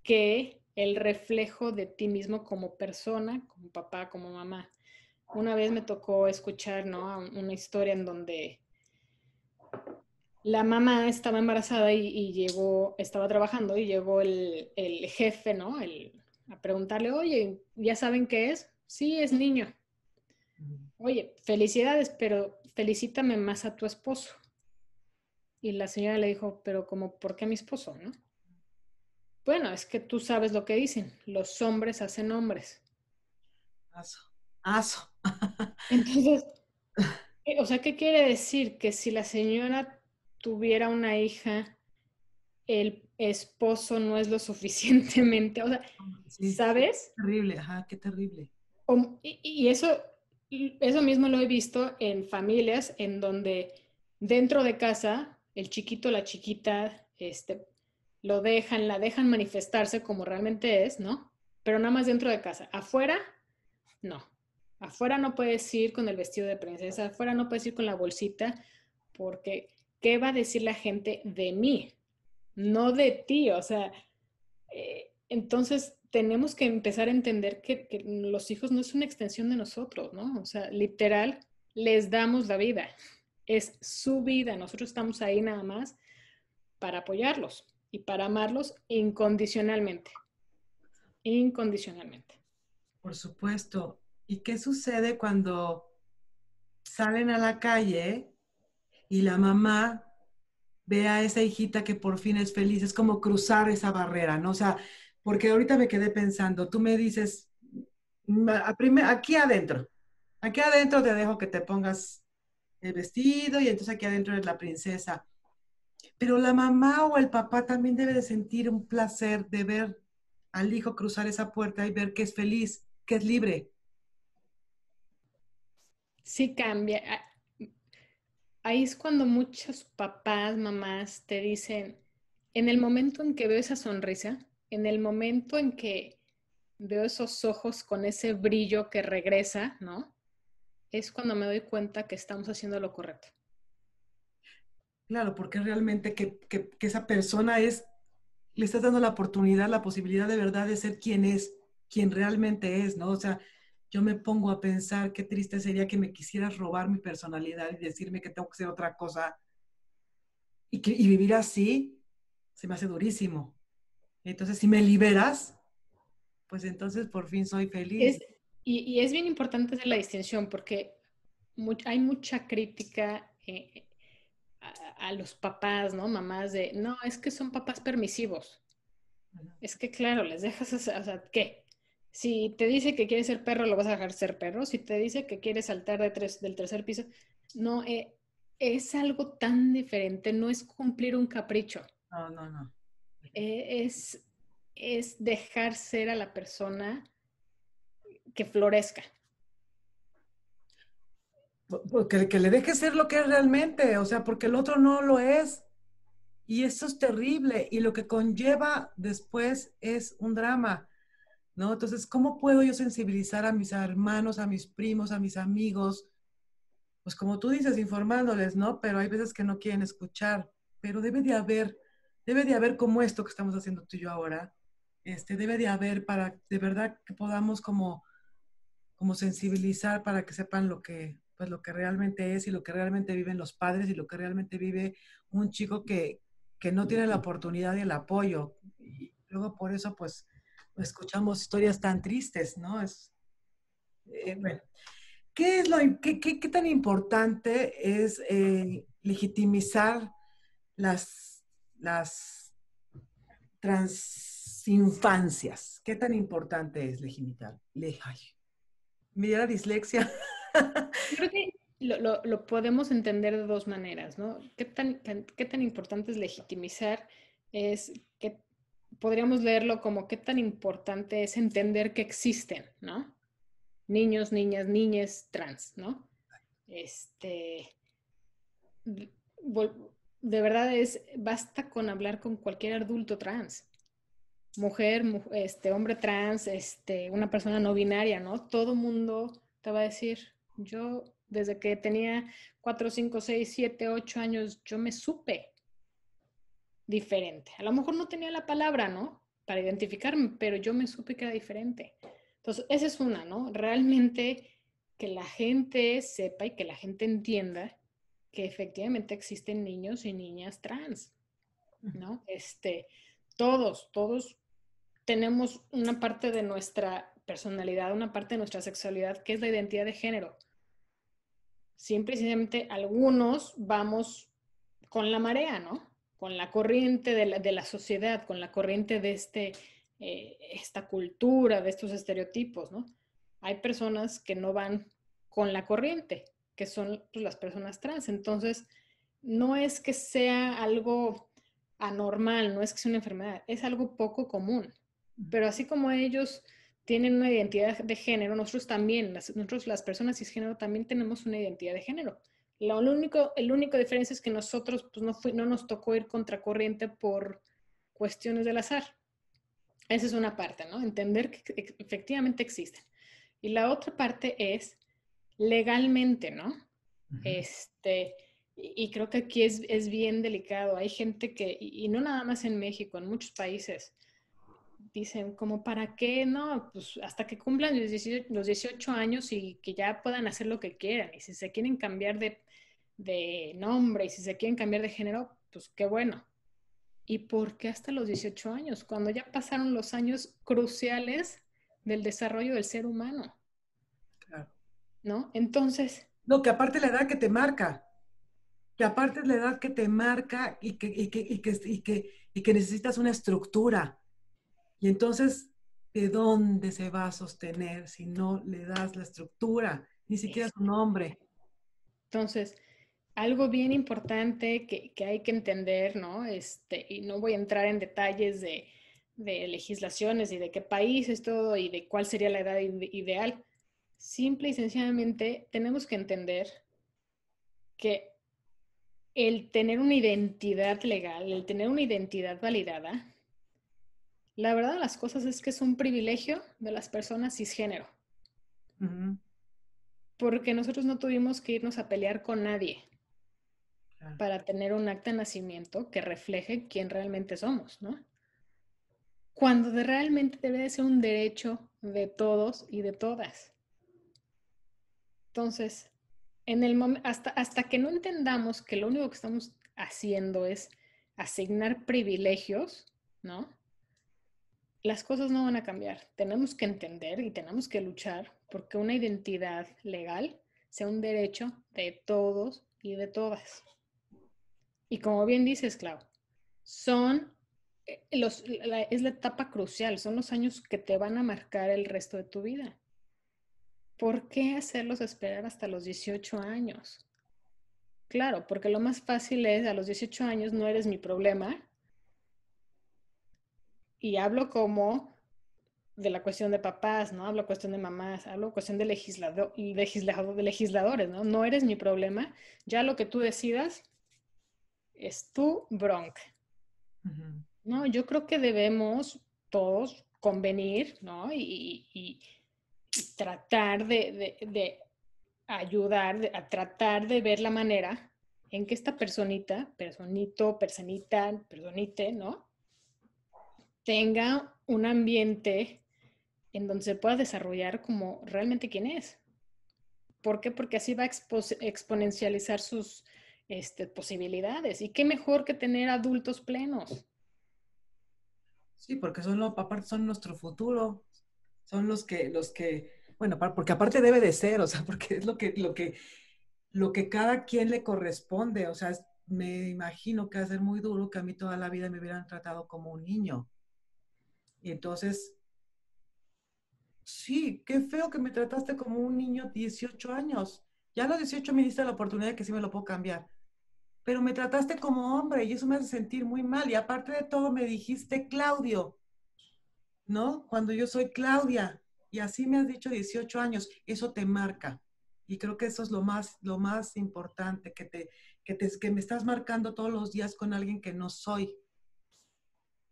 que el reflejo de ti mismo como persona, como papá, como mamá. Una vez me tocó escuchar, ¿no? Una historia en donde la mamá estaba embarazada y llegó, estaba trabajando y llegó el jefe, ¿no? A preguntarle, oye, ¿ya saben qué es? Sí, es niño. Oye, felicidades, pero felicítame más a tu esposo. Y la señora le dijo, pero como, ¿por qué a mi esposo, no? Bueno, es que tú sabes lo que dicen, los hombres hacen hombres. Aso, aso. Entonces, o sea, ¿qué quiere decir? Que si la señora tuviera una hija, el esposo no es lo suficientemente, o sea, Sí, qué ¿sabes? terrible, ajá, qué terrible. Y eso mismo lo he visto en familias en donde dentro de casa el chiquito, la chiquita, la dejan manifestarse como realmente es, ¿no? Pero nada más dentro de casa. Afuera, no. Afuera no puedes ir con el vestido de princesa, afuera no puedes ir con la bolsita, porque ¿qué va a decir la gente de mí? No de ti, o sea, entonces tenemos que empezar a entender que los hijos no es una extensión de nosotros, ¿no? O sea, literal, les damos la vida. Es su vida. Nosotros estamos ahí nada más para apoyarlos y para amarlos incondicionalmente. Incondicionalmente. Por supuesto. ¿Y qué sucede cuando salen a la calle y la mamá ve a esa hijita que por fin es feliz? Es como cruzar esa barrera, ¿no? O sea, porque ahorita me quedé pensando, tú me dices, aquí adentro te dejo que te pongas el vestido y entonces aquí adentro eres la princesa. Pero la mamá o el papá también debe de sentir un placer de ver al hijo cruzar esa puerta y ver que es feliz, que es libre. Sí cambia. Ahí es cuando muchos papás, mamás te dicen, en el momento en que veo esa sonrisa, en el momento en que veo esos ojos con ese brillo que regresa, ¿no? Es cuando me doy cuenta que estamos haciendo lo correcto. Claro, porque realmente que esa persona es, le estás dando la oportunidad, la posibilidad de verdad de ser quien es, quien realmente es, ¿no? O sea, yo me pongo a pensar qué triste sería que me quisieras robar mi personalidad y decirme que tengo que ser otra cosa y vivir así. se me hace durísimo. Entonces, si me liberas, pues entonces por fin soy feliz. Es, y es bien importante hacer la distinción porque hay mucha crítica a los papás, ¿no? Mamás de, no, es que son papás permisivos. Es que, claro, les dejas, o sea, ¿qué? Si te dice que quiere ser perro, lo vas a dejar ser perro. Si te dice que quiere saltar del tercer piso, no, es algo tan diferente, no es cumplir un capricho. No, no, no. Eh, es, es dejar ser a la persona que florezca. Que le deje ser lo que es realmente, o sea, porque el otro no lo es. Y eso es terrible. Y lo que conlleva después es un drama, ¿no? Entonces, ¿cómo puedo yo sensibilizar a mis hermanos, a mis primos, a mis amigos? Pues como tú dices, informándoles, ¿no? Pero hay veces que no quieren escuchar. Pero debe de haber como esto que estamos haciendo tú y yo ahora. Debe de haber para de verdad que podamos como sensibilizar para que sepan pues lo que realmente es y lo que realmente viven los padres y lo que realmente vive un chico que no tiene la oportunidad y el apoyo. Y luego por eso, pues, escuchamos historias tan tristes, ¿no? Bueno, qué tan importante es legitimizar las transinfancias? ¿Qué tan importante es legitimizar? Ay, me diera dislexia. Yo creo que lo podemos entender de dos maneras, ¿no? Qué tan importante es legitimizar? Es que podríamos leerlo como qué tan importante es entender que existen, ¿no? Niños, niñas, niñes trans, ¿no? Este, de verdad basta con hablar con cualquier adulto trans, mujer, hombre trans, una persona no binaria, ¿no? Todo mundo te va a decir, yo desde que tenía 4, 5, 6, 7, 8 años, yo me supe diferente. A lo mejor no tenía la palabra, ¿no? Para identificarme, pero yo me supe que era diferente. Entonces, esa es una, ¿no? Realmente que la gente sepa y que la gente entienda que efectivamente existen niños y niñas trans, ¿no? Todos tenemos una parte de nuestra personalidad, una parte de nuestra sexualidad, que es la identidad de género. Simple y sencillamente algunos vamos con la marea, ¿no? Con la corriente de la sociedad, con la corriente de esta cultura, de estos estereotipos, ¿no? Hay personas que no van con la corriente, que son pues, las personas trans. Entonces, no es que sea algo anormal, no es que sea una enfermedad, es algo poco común. Pero así como ellos tienen una identidad de género, nosotros también, nosotros las personas cisgénero también tenemos una identidad de género. El único diferencia es que nosotros pues, no nos tocó ir contracorriente por cuestiones del azar. Esa es una parte, ¿no? Entender que efectivamente existen. Y la otra parte es legalmente, ¿no? Ujú. Este, y creo que aquí es bien delicado. Hay gente que, y no nada más en México, en muchos países, dicen como, ¿para qué? No, pues hasta que cumplan los 18 años y que ya puedan hacer lo que quieran. Y si se quieren cambiar de nombre y si se quieren cambiar de género, pues qué bueno. ¿Y por qué hasta los 18 años? Cuando ya pasaron los años cruciales del desarrollo del ser humano, Claro. ¿no? Entonces, No, que aparte la edad que te marca, que aparte es la edad que te marca y que necesitas una estructura. Y entonces, ¿de dónde se va a sostener si no le das la estructura? Ni siquiera su nombre. entonces, algo bien importante que hay que entender, ¿no? Y no voy a entrar en detalles de legislaciones y de qué países todo y de cuál sería la edad ideal. Simple y sencillamente tenemos que entender que el tener una identidad legal, el tener una identidad validada, la verdad de las cosas es que es un privilegio de las personas cisgénero, Ujú, porque nosotros no tuvimos que irnos a pelear con nadie claro. para tener un acta de nacimiento que refleje quién realmente somos, ¿no? Cuando realmente debe de ser un derecho de todos y de todas. Entonces, hasta que no entendamos que lo único que estamos haciendo es asignar privilegios, ¿no? Las cosas no van a cambiar. Tenemos que entender y tenemos que luchar porque una identidad legal sea un derecho de todos y de todas. Y como bien dices, Clau, son es la etapa crucial, son los años que te van a marcar el resto de tu vida. ¿Por qué hacerlos esperar hasta los 18 años? Claro, porque lo más fácil es a los 18 años no eres mi problema. Y hablo como de la cuestión de papás, ¿no? Hablo cuestión de mamás, hablo cuestión de legisladores, ¿no? No eres mi problema. Ya lo que tú decidas es tu bronca. Ujú. No, yo creo que debemos todos convenir, ¿no? Y tratar de ayudar, a tratar de ver la manera en que esta personita, personito, personita, personite, ¿no? Tenga un ambiente en donde se pueda desarrollar como realmente quién es. ¿Por qué? Porque así va a exponencializar sus posibilidades. ¿Y qué mejor que tener adultos plenos? Sí, porque aparte son nuestro futuro, son bueno, porque aparte debe de ser, o sea, porque es lo que cada quien le corresponde, o sea, me imagino que va a ser muy duro que a mí toda la vida me hubieran tratado como un niño. Y entonces, sí, qué feo que me trataste como un niño 18 años. Ya a los 18 me diste la oportunidad de que sí me lo puedo cambiar, pero me trataste como hombre y eso me hace sentir muy mal. Y aparte de todo, me dijiste Claudio, ¿no? Cuando yo soy Claudia y así me has dicho 18 años, eso te marca. Y creo que eso es lo más importante, que me estás marcando todos los días con alguien que no soy.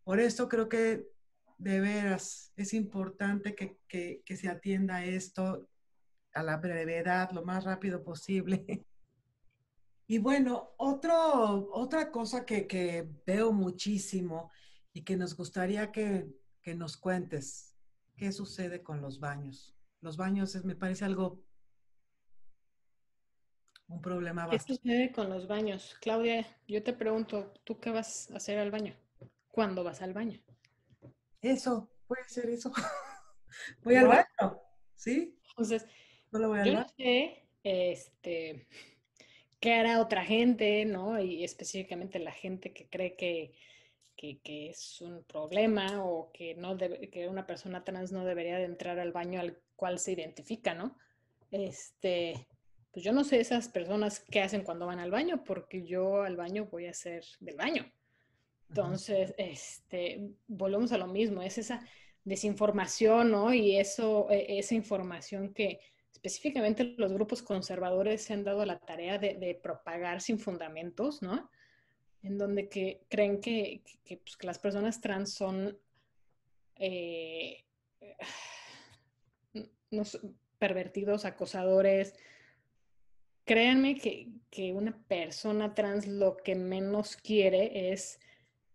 Por eso creo que de veras es importante que se atienda esto a la brevedad, lo más rápido posible. Y bueno, otra cosa que veo muchísimo y que nos gustaría que nos cuentes, ¿qué sucede con los baños? Los baños me parece un problema ¿Qué bastante. sucede con los baños? Claudia, yo te pregunto, ¿tú qué vas a hacer al baño? ¿Cuándo vas al baño? Eso, puede ser eso. Voy al ¿No? baño, ¿sí? Entonces, Solo voy al yo no baño. sé, qué hará otra gente, ¿no? Y específicamente la gente que cree que es un problema o que, no debe, que una persona trans no debería de entrar al baño al cual se identifica, ¿no? Pues yo no sé esas personas qué hacen cuando van al baño, porque yo al baño voy a hacer del baño. Ujú. Entonces, volvemos a lo mismo, es esa desinformación, ¿no? Y eso, esa información que específicamente los grupos conservadores se han dado la tarea de propagar sin fundamentos, ¿no? En donde creen pues, que las personas trans son eh, no pervertidos, acosadores. Créanme que una persona trans lo que menos quiere es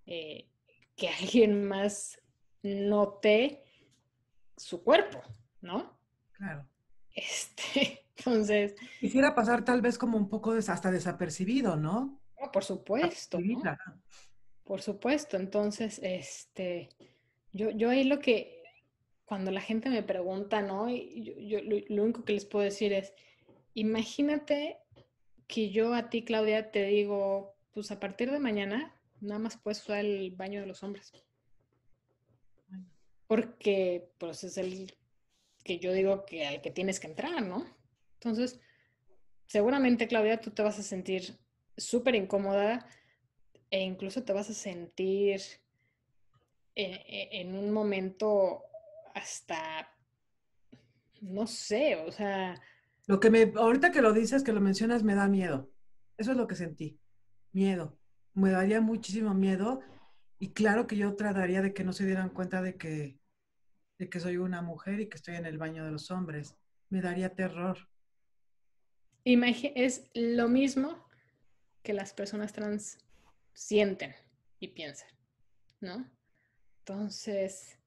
eh, que alguien más note su cuerpo, ¿no? Claro. Entonces, Quisiera pasar tal vez como un poco hasta desapercibido, ¿no? oh, por supuesto, ¿no? Desapercibida. Por supuesto. Entonces, yo ahí lo que, cuando la gente me pregunta, ¿no? Y yo lo único que les puedo decir es, imagínate que yo a ti, Claudia, te digo, pues a partir de mañana, nada más puedes usar el baño de los hombres. Porque, pues, es el que yo digo que al que tienes que entrar, ¿no? Entonces, seguramente, Claudia, tú te vas a sentir súper incómoda e incluso te vas a sentir en un momento hasta, no sé, o sea, Ahorita que lo dices, que lo mencionas, me da miedo. Eso es lo que sentí, miedo. Me daría muchísimo miedo y claro que yo trataría de que no se dieran cuenta de que soy una mujer y que estoy en el baño de los hombres. Me daría terror. es lo mismo que las personas trans sienten y piensan, ¿no? Entonces,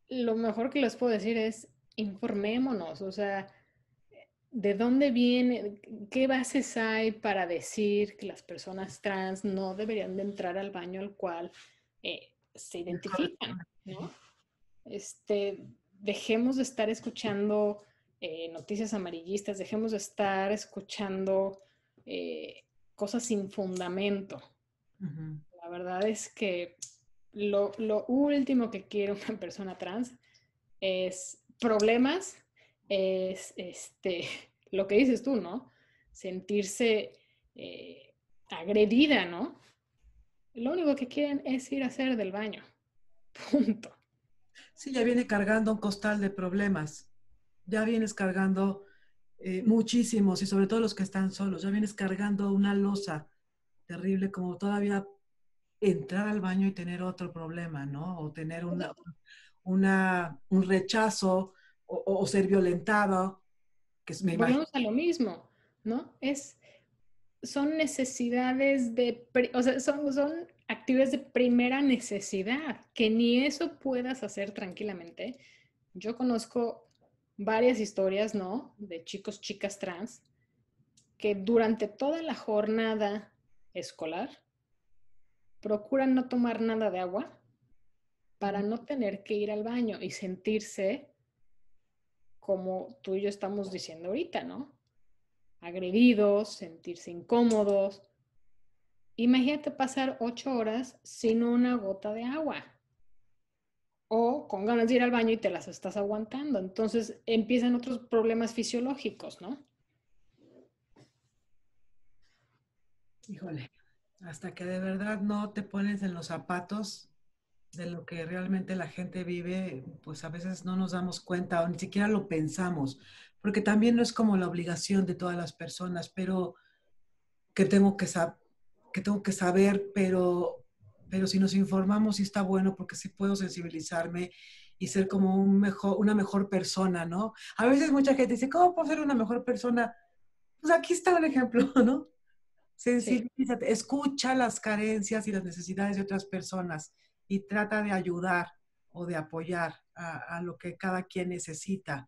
lo mejor que les puedo decir es informémonos, o sea, ¿de dónde viene? ¿Qué bases hay para decir que las personas trans no deberían de entrar al baño al cual se identifican, ¿no? Dejemos de estar escuchando noticias amarillistas, dejemos de estar escuchando cosas sin fundamento. Ujú. La verdad es que lo último que quiere una persona trans es problemas, es lo que dices tú, ¿no? Sentirse agredida, ¿no? Lo único que quieren es ir a hacer del baño. Punto. Sí, ya viene cargando un costal de problemas. Ya vienes cargando muchísimos y sobre todo los que están solos. Ya vienes cargando una losa terrible como todavía entrar al baño y tener otro problema, ¿no? O tener un rechazo o ser violentado, me imagino. Volvemos a lo mismo, ¿no? Son necesidades o sea, son actividades de primera necesidad, que ni eso puedas hacer tranquilamente. Yo conozco varias historias, ¿no? De chicos, chicas trans, que durante toda la jornada escolar procuran no tomar nada de agua para no tener que ir al baño y sentirse como tú y yo estamos diciendo ahorita, ¿no? Agredidos, sentirse incómodos. Imagínate pasar 8 horas sin una gota de agua o con ganas de ir al baño y te las estás aguantando. Entonces empiezan otros problemas fisiológicos, ¿no? Híjole, hasta que de verdad no te pones en los zapatos de lo que realmente la gente vive, pues a veces no nos damos cuenta o ni siquiera lo pensamos, porque también no es como la obligación de todas las personas, pero que tengo que, que tengo que saber, pero si nos informamos sí está bueno porque sí puedo sensibilizarme y ser como una mejor persona, ¿no? A veces mucha gente dice, ¿cómo puedo ser una mejor persona? Pues aquí está un ejemplo, ¿no? Sí, Sensibilízate, escucha las carencias y las necesidades de otras personas y trata de ayudar o de apoyar a lo que cada quien necesita.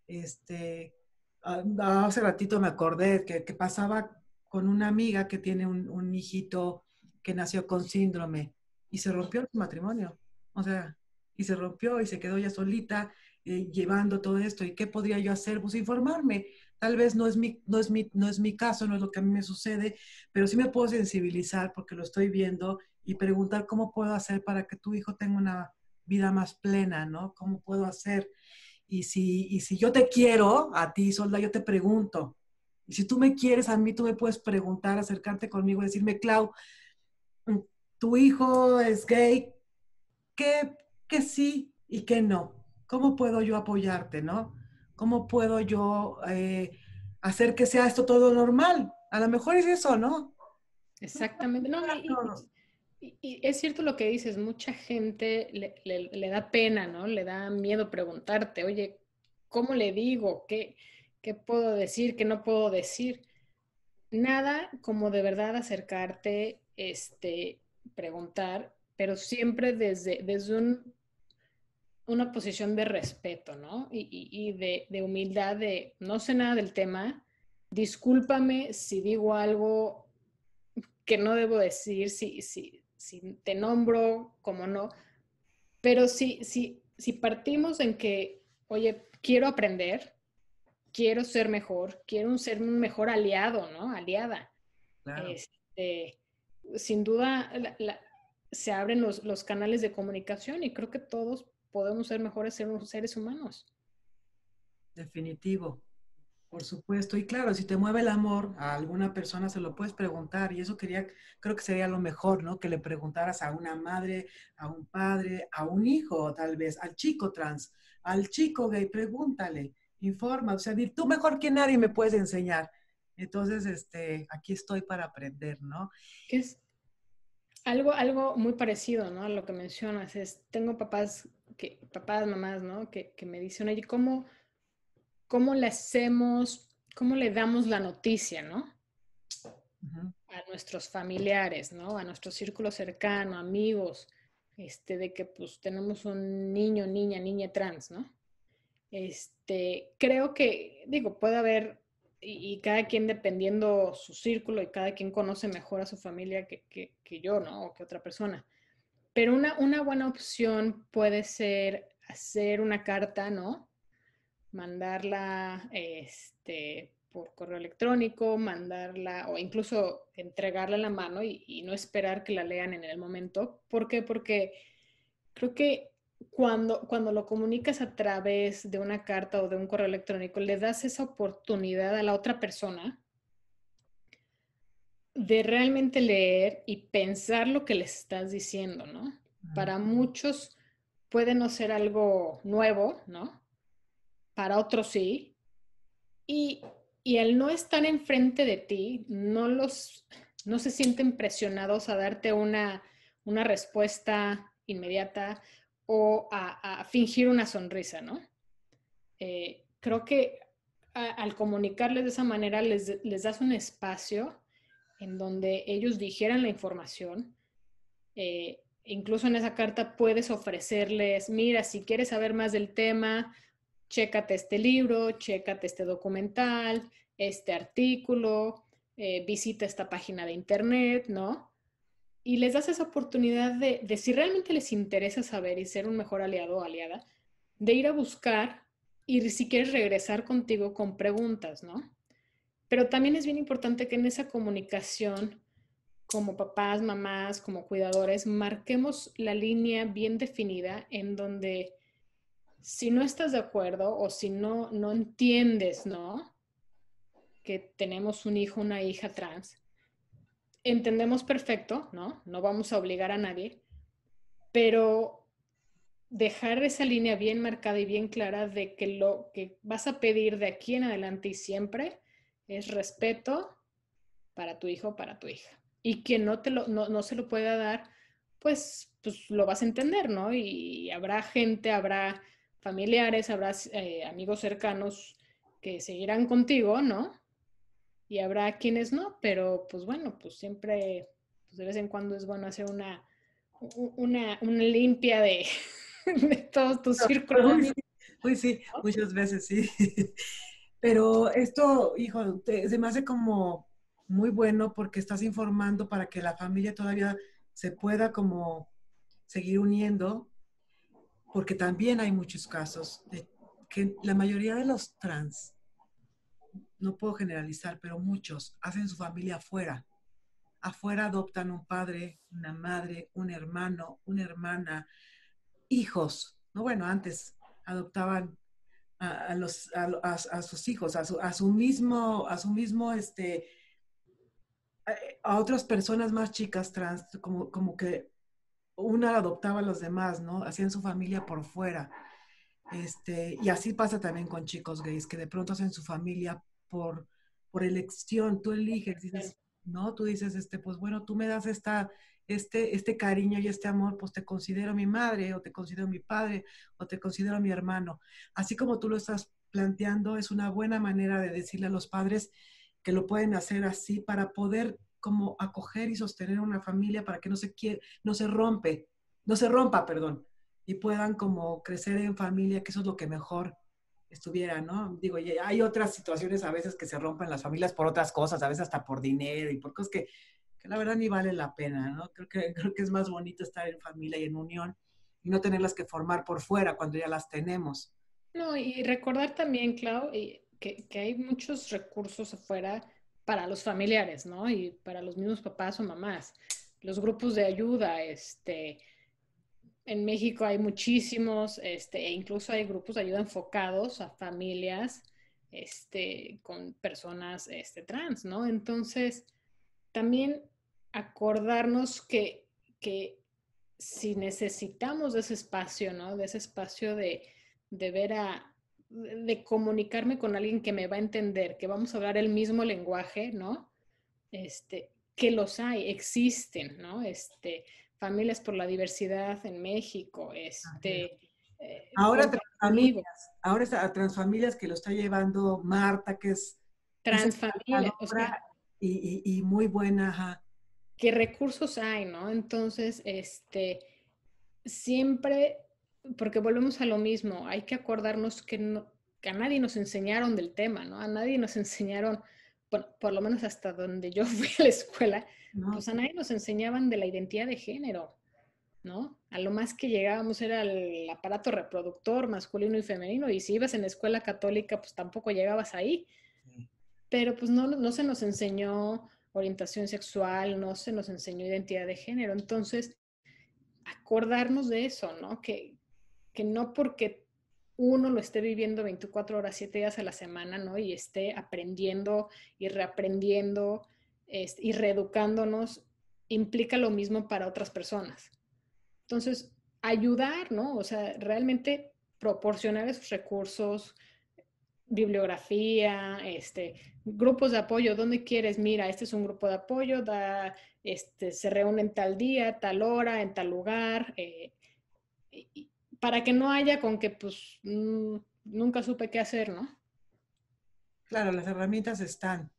Este, hace ratito me acordé que pasaba con una amiga que tiene un hijito que nació con síndrome y se rompió el matrimonio. O sea, y se rompió y se quedó ya solita llevando todo esto. ¿Y qué podría yo hacer? Pues informarme. Tal vez no es mi caso, no es lo que a mí me sucede, pero sí me puedo sensibilizar porque lo estoy viendo y preguntar cómo puedo hacer para que tu hijo tenga una vida más plena, ¿no? ¿Cómo puedo hacer? Y si yo te quiero, a ti, Solda, yo te pregunto. Y si tú me quieres a mí, tú me puedes preguntar, acercarte conmigo y decirme, Clau, tu hijo es gay, ¿qué, qué sí y qué no? ¿Cómo puedo yo apoyarte, no? ¿Cómo puedo yo hacer que sea esto todo normal? A lo mejor es eso, ¿no? exactamente. No, Todo. y es cierto lo que dices, mucha gente le da pena, ¿no? Le da miedo preguntarte, oye, ¿cómo le digo? ¿Qué puedo decir? ¿Qué no puedo decir? Nada como de verdad acercarte, preguntar, pero siempre desde una posición de respeto, ¿no? Y de humildad, de no sé nada del tema, discúlpame si digo algo que no debo decir, si te nombro como no, pero si partimos en que, oye, quiero aprender, quiero ser mejor, quiero ser un mejor aliado, ¿no? Aliada. Claro, Este, Sin duda se abren los canales de comunicación y creo que todos podemos ser mejores seres humanos. definitivo. Por supuesto, y claro, si te mueve el amor a alguna persona, se lo puedes preguntar, y eso creo que sería lo mejor, ¿no? Que le preguntaras a una madre, a un padre, a un hijo, tal vez, al chico trans, al chico gay, pregúntale, informa, o sea, tú mejor que nadie me puedes enseñar. Entonces, aquí estoy para aprender, ¿no? Que es algo muy parecido, ¿no? A lo que mencionas. Tengo papás, mamás, ¿no? Que me dicen, oye, ¿cómo le hacemos, cómo le damos la noticia, ¿no? Ujú. A nuestros familiares, ¿no? A nuestro círculo cercano, amigos, de que pues tenemos un niño, niña trans, ¿no? Creo que, digo, puede haber y cada quien dependiendo su círculo y cada quien conoce mejor a su familia que yo, ¿no? O que otra persona. Pero una buena opción puede ser hacer una carta, ¿no? Mandarla por correo electrónico, mandarla o incluso entregarla a la mano y no esperar que la lean en el momento. ¿Por qué? Porque creo que cuando lo comunicas a través de una carta o de un correo electrónico, le das esa oportunidad a la otra persona de realmente leer y pensar lo que le estás diciendo, ¿no? Para muchos puede no ser algo nuevo, ¿no? Para otros sí. Y, y al no estar enfrente de ti, no se sienten presionados a darte una respuesta inmediata o a fingir una sonrisa, ¿no? Creo que al comunicarles de esa manera les das un espacio en donde ellos dijeran la información. Incluso en esa carta puedes ofrecerles, mira, si quieres saber más del tema, chécate este libro, chécate este documental, este artículo, visita esta página de internet, ¿no? Y les das esa oportunidad de si realmente les interesa saber y ser un mejor aliado o aliada, de ir a buscar y si quieres regresar contigo con preguntas, ¿no? Pero también es bien importante que en esa comunicación, como papás, mamás, como cuidadores, marquemos la línea bien definida en donde si no estás de acuerdo o si no entiendes, ¿no? Que tenemos un hijo, una hija trans, entendemos perfecto, ¿no? No vamos a obligar a nadie, pero dejar esa línea bien marcada y bien clara de que lo que vas a pedir de aquí en adelante y siempre es respeto para tu hijo o para tu hija. Y quien no se lo pueda dar, pues lo vas a entender, ¿no? Y habrá gente, habrá familiares, habrá amigos cercanos que seguirán contigo, ¿no? Y habrá quienes no, pero pues bueno, pues siempre, pues de vez en cuando es bueno hacer una limpia de todos tus círculos. Uy, sí, muchas veces sí. Pero esto, hijo, se me hace como muy bueno porque estás informando para que la familia todavía se pueda como seguir uniendo, porque también hay muchos casos de que la mayoría de los trans, no puedo generalizar, pero muchos hacen su familia afuera. Afuera adoptan un padre, una madre, un hermano, una hermana, hijos. No, bueno, antes adoptaban a sus hijos, a su mismo, a otras personas más chicas trans, como que una adoptaba a los demás, ¿no? Hacían su familia por fuera. Y así pasa también con chicos gays, que de pronto hacen su familia por elección, tú eliges, dices, no, tú dices, pues bueno, tú me das este cariño y este amor, pues te considero mi madre, o te considero mi padre, o te considero mi hermano. Así como tú lo estás planteando, es una buena manera de decirle a los padres que lo pueden hacer así para poder como acoger y sostener una familia para que no se rompa, perdón, y puedan como crecer en familia, que eso es lo que mejor estuviera, ¿no? Digo, y hay otras situaciones a veces que se rompen las familias por otras cosas, a veces hasta por dinero y por cosas que la verdad ni vale la pena, ¿no? Creo que es más bonito estar en familia y en unión y no tenerlas que formar por fuera cuando ya las tenemos. No, y recordar también, Clau, que hay muchos recursos afuera para los familiares, ¿no? Y para los mismos papás o mamás. Los grupos de ayuda, en México hay muchísimos, e incluso hay grupos de ayuda enfocados a familias, con personas, trans, ¿no? Entonces, también acordarnos que si necesitamos de ese espacio, ¿no? De ese espacio de ver de comunicarme con alguien que me va a entender, que vamos a hablar el mismo lenguaje, ¿no? Que los hay, existen, ¿no? Familias por la diversidad en México, Ahora corporativos, Transfamilias, ahora está a Transfamilias que lo está llevando Marta, que es transfamilias, o sea, encantadora y muy buena, ajá. ¿qué recursos hay, no? Entonces, siempre, porque volvemos a lo mismo, hay que acordarnos que no, que a nadie nos enseñaron del tema, ¿no? A nadie nos enseñaron, bueno, por lo menos hasta donde yo fui a la escuela, ¿no? pues a nadie nos enseñaban de la identidad de género, ¿no? A lo más que llegábamos era el aparato reproductor masculino y femenino, y si ibas en la escuela católica, pues tampoco llegabas ahí, pero pues no se nos enseñó orientación sexual, no se nos enseñó identidad de género. Entonces, acordarnos de eso, ¿no? Que no porque uno lo esté viviendo 24 horas, 7 días a la semana, ¿no? Y esté aprendiendo y reaprendiendo y reeducándonos, implica lo mismo para otras personas. Entonces, ayudar, ¿no? O sea, realmente proporcionar esos recursos, bibliografía, grupos de apoyo, ¿dónde quieres? Mira, este es un grupo de apoyo, se reúnen tal día, tal hora, en tal lugar, para que no haya con que, pues, nunca supe qué hacer, ¿no? Claro, las herramientas están.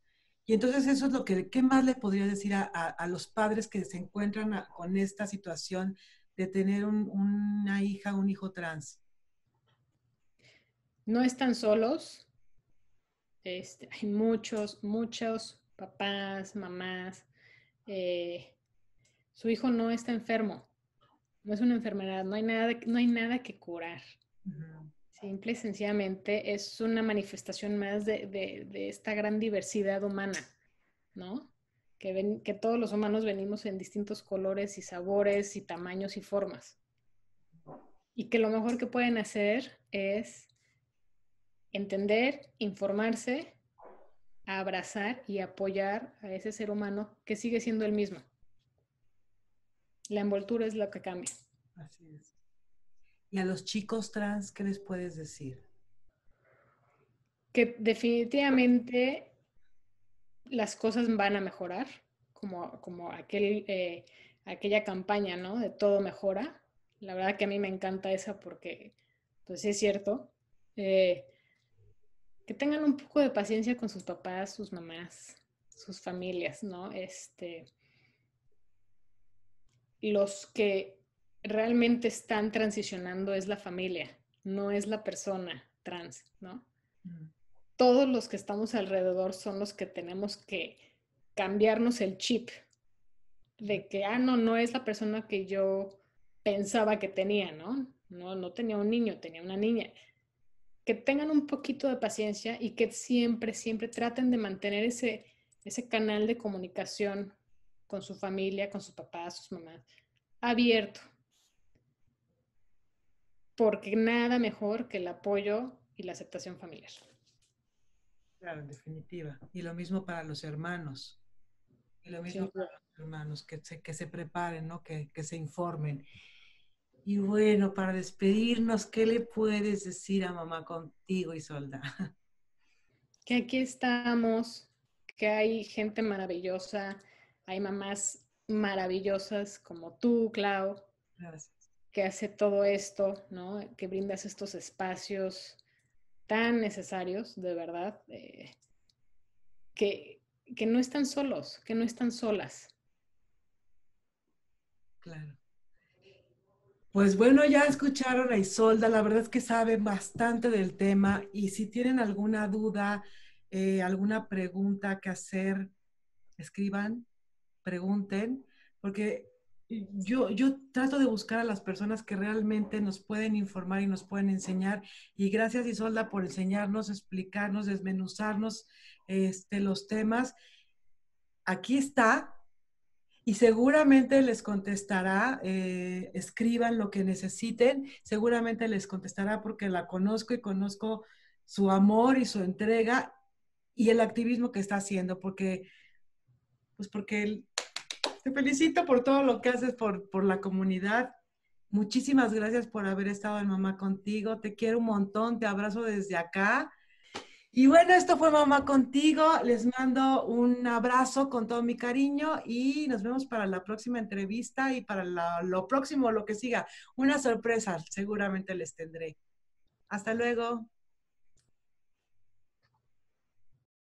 Y entonces eso es lo que, ¿qué más le podría decir a los padres que se encuentran con esta situación de tener una hija, un hijo trans? No están solos, hay muchos papás, mamás, eh, su hijo no está enfermo, no es una enfermedad, no hay nada que curar. Ujú. Simple y sencillamente es una manifestación más de esta gran diversidad humana, ¿no? Que todos los humanos venimos en distintos colores y sabores y tamaños y formas. Y que lo mejor que pueden hacer es entender, informarse, abrazar y apoyar a ese ser humano que sigue siendo el mismo. La envoltura es lo que cambia. Así es. ¿Y a los chicos trans qué les puedes decir? Que definitivamente las cosas van a mejorar, como aquella campaña, ¿no? De todo mejora. La verdad que a mí me encanta esa porque, pues sí es cierto. Eh, que tengan un poco de paciencia con sus papás, sus mamás, sus familias, ¿no? Los que realmente están transicionando es la familia, no es la persona trans, ¿no? Mm. Todos los que estamos alrededor son los que tenemos que cambiarnos el chip de que, no es la persona que yo pensaba que tenía, ¿no? No tenía un niño, tenía una niña. Que tengan un poquito de paciencia y que siempre traten de mantener ese canal de comunicación con su familia, con sus papás, sus mamás, abierto, porque nada mejor que el apoyo y la aceptación familiar. Claro, en definitiva. Y lo mismo para los hermanos. Y lo mismo Sin para duda. los hermanos, que se preparen, ¿no? Que se informen. Y bueno, para despedirnos, ¿qué le puedes decir a mamá contigo, Isolda? Que aquí estamos, que hay gente maravillosa, hay mamás maravillosas como tú, Clau, Gracias. que hace todo esto, ¿no? Que brindas estos espacios tan necesarios, de verdad, que, que no están solos, que no están solas. Claro. Pues bueno, ya escucharon a Isolda, la verdad es que sabe bastante del tema y si tienen alguna duda, alguna pregunta que hacer, escriban, pregunten, porque yo trato de buscar a las personas que realmente nos pueden informar y nos pueden enseñar. Y gracias, Isolda, por enseñarnos, explicarnos, desmenuzarnos los temas. Aquí está. Y seguramente les contestará, escriban lo que necesiten, seguramente les contestará porque la conozco y conozco su amor y su entrega y el activismo que está haciendo, porque te felicito por todo lo que haces por la comunidad. Muchísimas gracias por haber estado en Mamá Contigo. Te quiero un montón, te abrazo desde acá. Y bueno, esto fue Mamá Contigo. Les mando un abrazo con todo mi cariño y nos vemos para la próxima entrevista y para lo próximo, lo que siga. Una sorpresa, seguramente les tendré. Hasta luego.